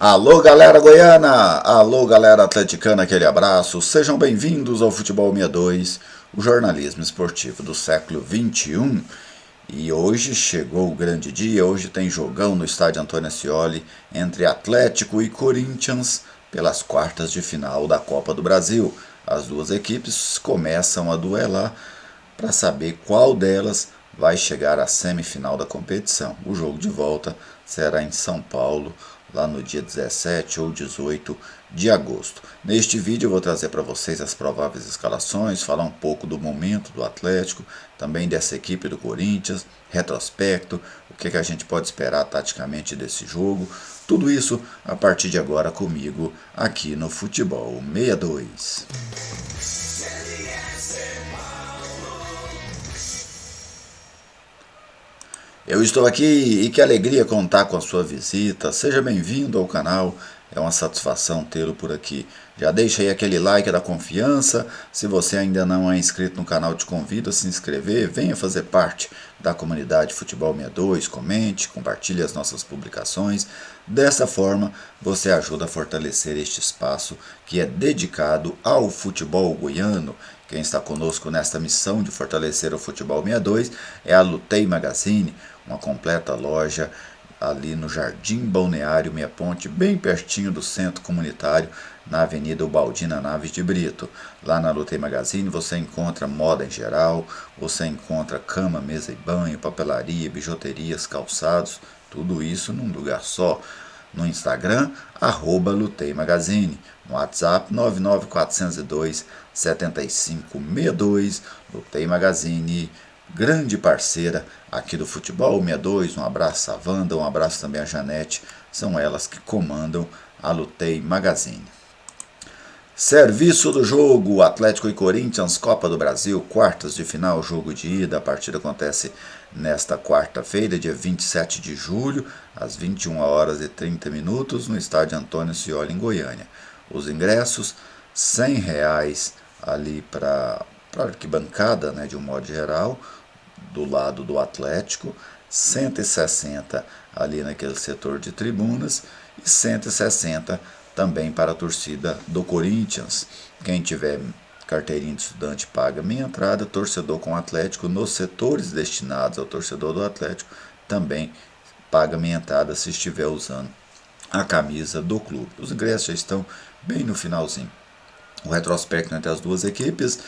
Alô galera goiana, alô galera atleticana, aquele abraço, sejam bem-vindos ao Futebol 62, o jornalismo esportivo do século XXI. E hoje chegou o grande dia, hoje tem jogão no estádio Antônio Ascioli entre Atlético e Corinthians pelas quartas de final da Copa do Brasil. As duas equipes começam a duelar para saber qual delas vai chegar à semifinal da competição. O jogo de volta será em São Paulo, lá no dia 17 ou 18 de agosto. Neste vídeo eu vou trazer para vocês as prováveis escalações, falar um pouco do momento do Atlético, também dessa equipe do Corinthians, retrospecto, o que a gente pode esperar taticamente desse jogo. Tudo isso a partir de agora comigo aqui no Futebol 62. Eu estou aqui e que alegria contar com a sua visita. Seja bem-vindo ao canal, é uma satisfação tê-lo por aqui. Já deixa aí aquele like da confiança. Se você ainda não é inscrito no canal, te convido a se inscrever. Venha fazer parte da comunidade Futebol 62, comente, compartilhe as nossas publicações. Dessa forma, você ajuda a fortalecer este espaço que é dedicado ao futebol goiano. Quem está conosco nesta missão de fortalecer o Futebol 62 é a Lutei Magazine, uma completa loja ali no Jardim Balneário Meia Ponte, bem pertinho do centro comunitário, na Avenida Ubaldina Naves de Brito. Lá na Lutei Magazine você encontra moda em geral, você encontra cama, mesa e banho, papelaria, bijuterias, calçados, tudo isso num lugar só. No Instagram, @Lutei Magazine. No WhatsApp, 99402-7562. Lutei Magazine, grande parceira aqui do Futebol 62. Um abraço a Wanda, um abraço também a Janete. São elas que comandam a Lutei Magazine. Serviço do jogo, Atlético e Corinthians, Copa do Brasil, quartas de final, jogo de ida. A partida acontece nesta quarta-feira, dia 27 de julho, às 21h30, no estádio Antônio Ascioli, em Goiânia. Os ingressos, R$100 ali para arquibancada, né, de um modo geral, do lado do Atlético, 160 ali naquele setor de tribunas e 160 também para a torcida do Corinthians. Quem tiver carteirinha de estudante paga meia entrada, torcedor com Atlético nos setores destinados ao torcedor do Atlético também paga meia entrada se estiver usando a camisa do clube. Os ingressos já estão bem no finalzinho. O retrospecto entre as duas equipes: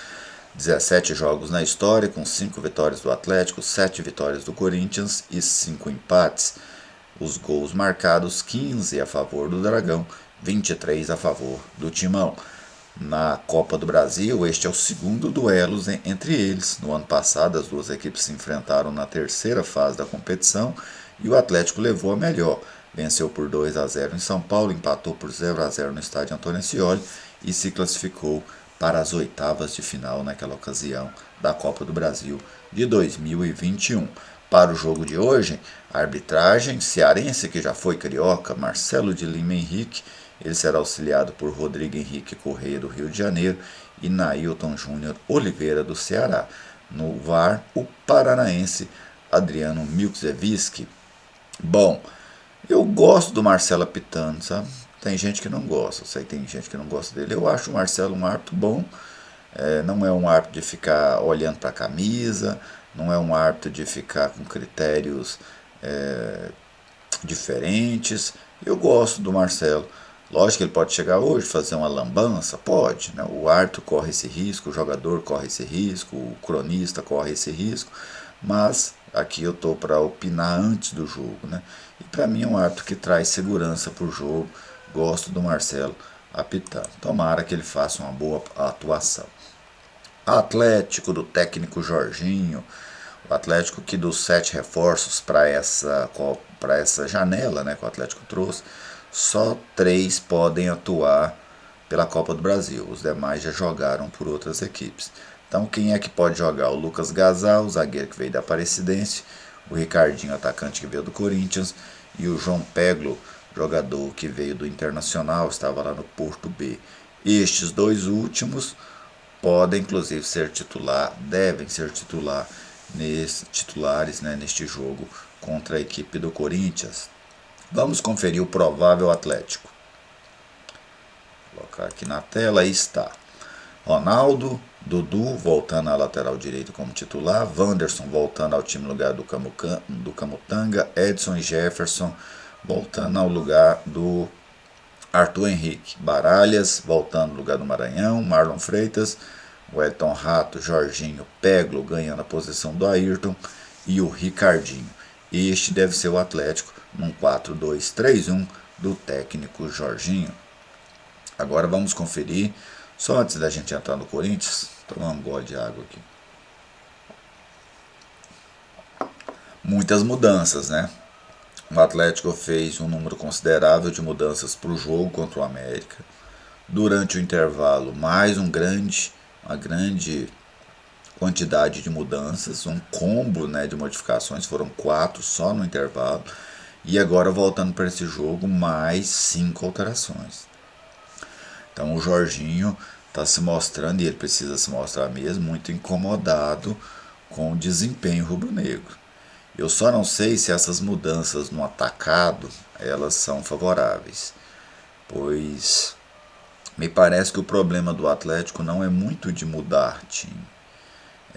17 jogos na história, com 5 vitórias do Atlético, 7 vitórias do Corinthians e 5 empates. Os gols marcados: 15 a favor do Dragão, 23 a favor do Timão. Na Copa do Brasil, este é o segundo duelo entre eles. No ano passado, as duas equipes se enfrentaram na terceira fase da competição e o Atlético levou a melhor. Venceu por 2-0 em São Paulo, empatou por 0-0 no estádio Antônio Ascioli e se classificou para as oitavas de final naquela ocasião da Copa do Brasil de 2021. Para o jogo de hoje, a arbitragem cearense, que já foi carioca, Marcelo de Lima Henrique. Ele será auxiliado por Rodrigo Henrique Correia, do Rio de Janeiro, e Nailton Júnior Oliveira, do Ceará. No VAR, o paranaense Adriano Milczewski. Bom, eu gosto do Marcelo apitando, sabe? Tem gente que não gosta, eu sei que tem gente que não gosta dele. Eu acho o Marcelo um árbitro bom, não é um árbitro de ficar olhando para a camisa, não é um árbitro de ficar com critérios diferentes. Eu gosto do Marcelo. Lógico que ele pode chegar hoje, fazer uma lambança, pode, né? O árbitro corre esse risco, o jogador corre esse risco, o cronista corre esse risco, mas aqui eu estou para opinar antes do jogo, né? E para mim é um árbitro que traz segurança para o jogo. Gosto do Marcelo apitando. Tomara que ele faça uma boa atuação. Atlético do técnico Jorginho. O Atlético que dos 7 reforços para essa janela, né, que o Atlético trouxe, só 3 podem atuar pela Copa do Brasil. Os demais já jogaram por outras equipes. Então quem é que pode jogar? O Lucas Gazal, o zagueiro que veio da Aparecidense, o Ricardinho, atacante que veio do Corinthians, e o João Peglo, jogador que veio do Internacional, estava lá no Porto B. Estes dois últimos podem inclusive ser titular, devem ser titulares, né, neste jogo contra a equipe do Corinthians. Vamos conferir o provável Atlético. Vou colocar aqui na tela, aí está. Ronaldo, Dudu voltando à lateral direito como titular, Wanderson voltando ao time no lugar do Camutanga, Edson e Jefferson voltando ao lugar do Arthur Henrique, Baralhas voltando no lugar do Maranhão, Marlon Freitas, Wellington Rato, Jorginho, Peglo ganhando a posição do Ayrton e o Ricardinho. Este deve ser o Atlético num 4-2-3-1 do técnico Jorginho. Agora vamos conferir, só antes da gente entrar no Corinthians, tomar um gole de água aqui. Muitas mudanças, né? O Atlético fez um número considerável de mudanças para o jogo contra o América. Durante o intervalo, uma grande quantidade de mudanças, um combo, né, de modificações, foram 4 só no intervalo. E agora voltando para esse jogo, mais 5 alterações. Então o Jorginho está se mostrando, e ele precisa se mostrar mesmo, muito incomodado com o desempenho rubro-negro. Eu só não sei se essas mudanças no atacado elas são favoráveis, pois me parece que o problema do Atlético não é muito de mudar time,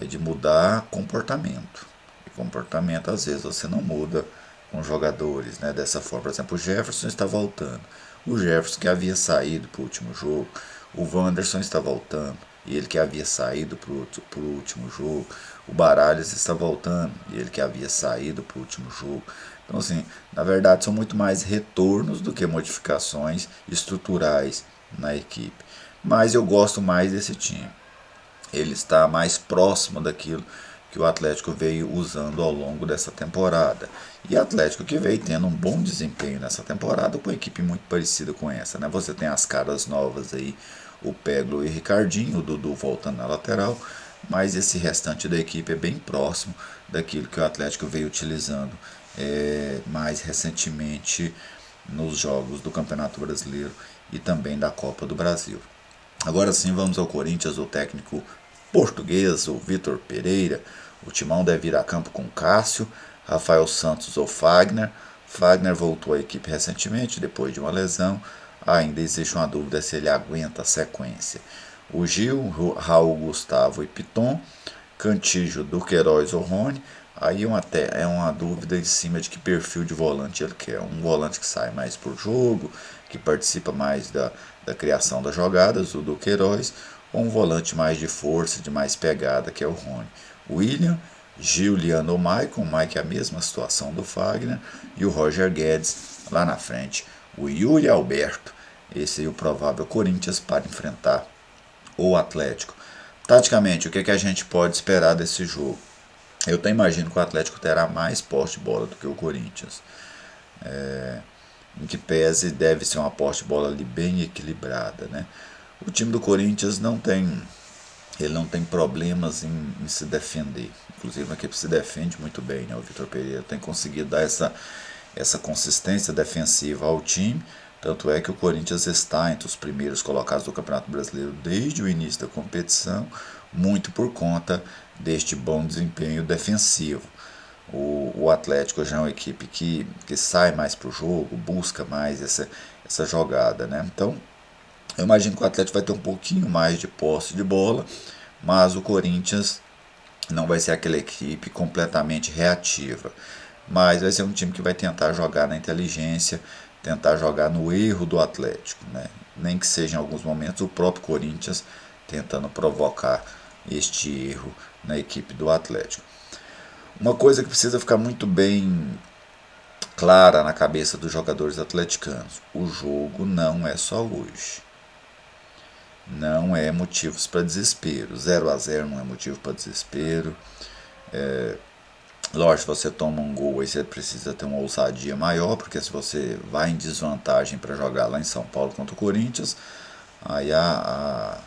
é de mudar comportamento. E comportamento às vezes você não muda com jogadores, né? Dessa forma, por exemplo, o Jefferson está voltando. O Jefferson que havia saído para o último jogo, o Wanderson está voltando, e ele que havia saído para o último jogo, o Baralhas está voltando, e ele que havia saído para o último jogo. Então, assim, na verdade são muito mais retornos do que modificações estruturais na equipe. Mas eu gosto mais desse time. Ele está mais próximo daquilo que o Atlético veio usando ao longo dessa temporada. E o Atlético que veio tendo um bom desempenho nessa temporada com uma equipe muito parecida com essa, né? Você tem as caras novas aí, o Peglo e o Ricardinho, o Dudu voltando na lateral, mas esse restante da equipe é bem próximo daquilo que o Atlético veio utilizando mais recentemente nos jogos do Campeonato Brasileiro e também da Copa do Brasil. Agora sim, vamos ao Corinthians, o técnico português, o Vitor Pereira. O Timão deve ir a campo com Cássio, Rafael Santos ou Fagner. Fagner voltou à equipe recentemente, depois de uma lesão. Ainda existe uma dúvida se ele aguenta a sequência. O Gil, Raul Gustavo e Piton, Cantígio, Duqueiroz ou Rony. Aí é uma dúvida em cima de que perfil de volante ele quer. Um volante que sai mais por jogo, que participa mais da criação das jogadas, o Duqueiroz, ou um volante mais de força, de mais pegada, que é o Rony. William, Giuliano ou Maicon, o Mike é a mesma situação do Fagner, e o Roger Guedes lá na frente. O Yuri Alberto, esse é o provável Corinthians para enfrentar o Atlético. Taticamente, o que a gente pode esperar desse jogo? Eu até imagino que o Atlético terá mais posse de bola do que o Corinthians. Em que pese deve ser uma posse de bola ali bem equilibrada, né? O time do Corinthians não tem problemas em se defender. Inclusive uma equipe se defende muito bem, né? O Vitor Pereira tem conseguido dar essa consistência defensiva ao time. Tanto é que o Corinthians está entre os primeiros colocados do Campeonato Brasileiro desde o início da competição, muito por conta deste bom desempenho defensivo. O Atlético já é uma equipe que sai mais para o jogo, busca mais essa jogada, né? Então, eu imagino que o Atlético vai ter um pouquinho mais de posse de bola, mas o Corinthians não vai ser aquela equipe completamente reativa. Mas vai ser um time que vai tentar jogar na inteligência, tentar jogar no erro do Atlético, né? Nem que seja em alguns momentos o próprio Corinthians tentando provocar este erro na equipe do Atlético. Uma coisa que precisa ficar muito bem clara na cabeça dos jogadores atleticanos: o jogo não é só hoje. Não é motivos para desespero. 0-0 não é motivo para desespero. Lógico, você toma um gol, aí você precisa ter uma ousadia maior, porque se você vai em desvantagem para jogar lá em São Paulo contra o Corinthians, aí a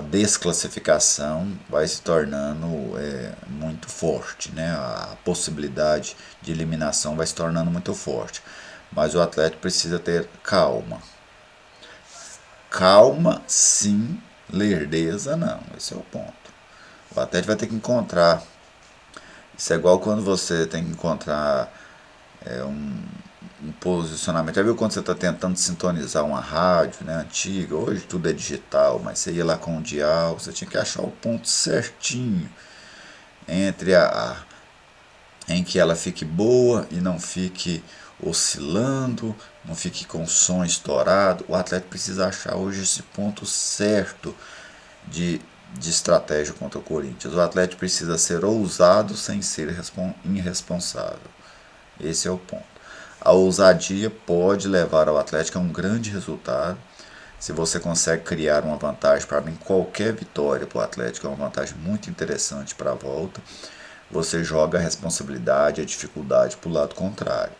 desclassificação vai se tornando muito forte, né? A possibilidade de eliminação vai se tornando muito forte. Mas o Atlético precisa ter calma. Calma sim, lerdeza não. Esse é o ponto. O Atlético vai ter que encontrar. Isso é igual quando você tem que encontrar um posicionamento. Já viu quando você está tentando sintonizar uma rádio, né, antiga? Hoje tudo é digital, mas você ia lá com o dial, você tinha que achar o ponto certinho entre em que ela fique boa e não fique oscilando, não fique com som estourado. O atleta precisa achar hoje esse ponto certo de, de estratégia contra o Corinthians. O atleta precisa ser ousado sem ser irresponsável. Esse é o ponto. A ousadia pode levar ao Atlético a um grande resultado. Se você consegue criar uma vantagem, para mim qualquer vitória para o Atlético é uma vantagem muito interessante para a volta. Você joga a responsabilidade, a dificuldade para o lado contrário.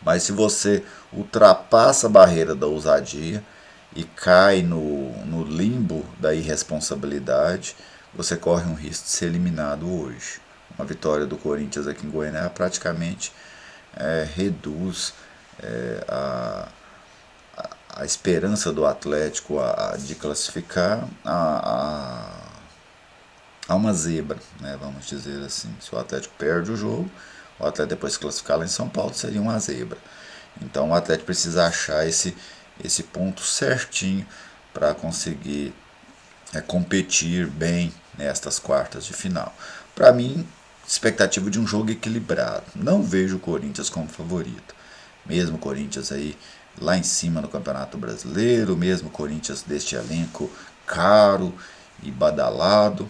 Mas se você ultrapassa a barreira da ousadia e cai no limbo da irresponsabilidade, você corre um risco de ser eliminado hoje. Uma vitória do Corinthians aqui em Goiânia praticamente reduz a esperança do Atlético de classificar a uma zebra, né, vamos dizer assim. Se o Atlético perde o jogo, o Atlético depois se classificar lá em São Paulo seria uma zebra. Então o Atlético precisa achar esse ponto certinho para conseguir competir bem nestas quartas de final. Para mim, expectativa de um jogo equilibrado. Não vejo o Corinthians como favorito. Mesmo o Corinthians aí lá em cima no Campeonato Brasileiro, mesmo o Corinthians deste elenco caro e badalado,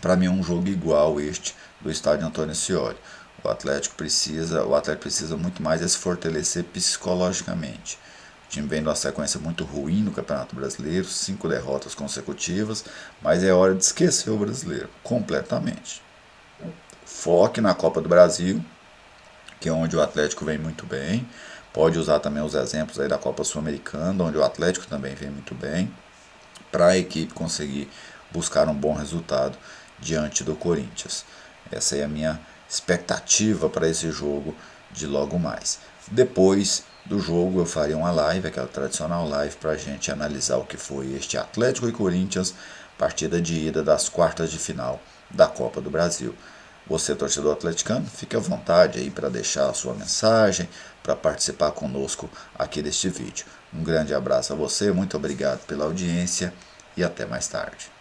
para mim é um jogo igual este do estádio Antônio Ascioli. O Atlético precisa muito mais se fortalecer psicologicamente. O time vem de uma sequência muito ruim no Campeonato Brasileiro, 5 derrotas consecutivas, mas é hora de esquecer o brasileiro completamente. Foque na Copa do Brasil, que é onde o Atlético vem muito bem. Pode usar também os exemplos aí da Copa Sul-Americana, onde o Atlético também vem muito bem, para a equipe conseguir buscar um bom resultado diante do Corinthians. Essa é a minha expectativa para esse jogo de logo mais. Depois do jogo eu farei uma live, aquela tradicional live, para a gente analisar o que foi este Atlético e Corinthians, partida de ida das quartas de final da Copa do Brasil. Você, torcedor atleticano, fique à vontade aí para deixar a sua mensagem, para participar conosco aqui deste vídeo. Um grande abraço a você, muito obrigado pela audiência e até mais tarde.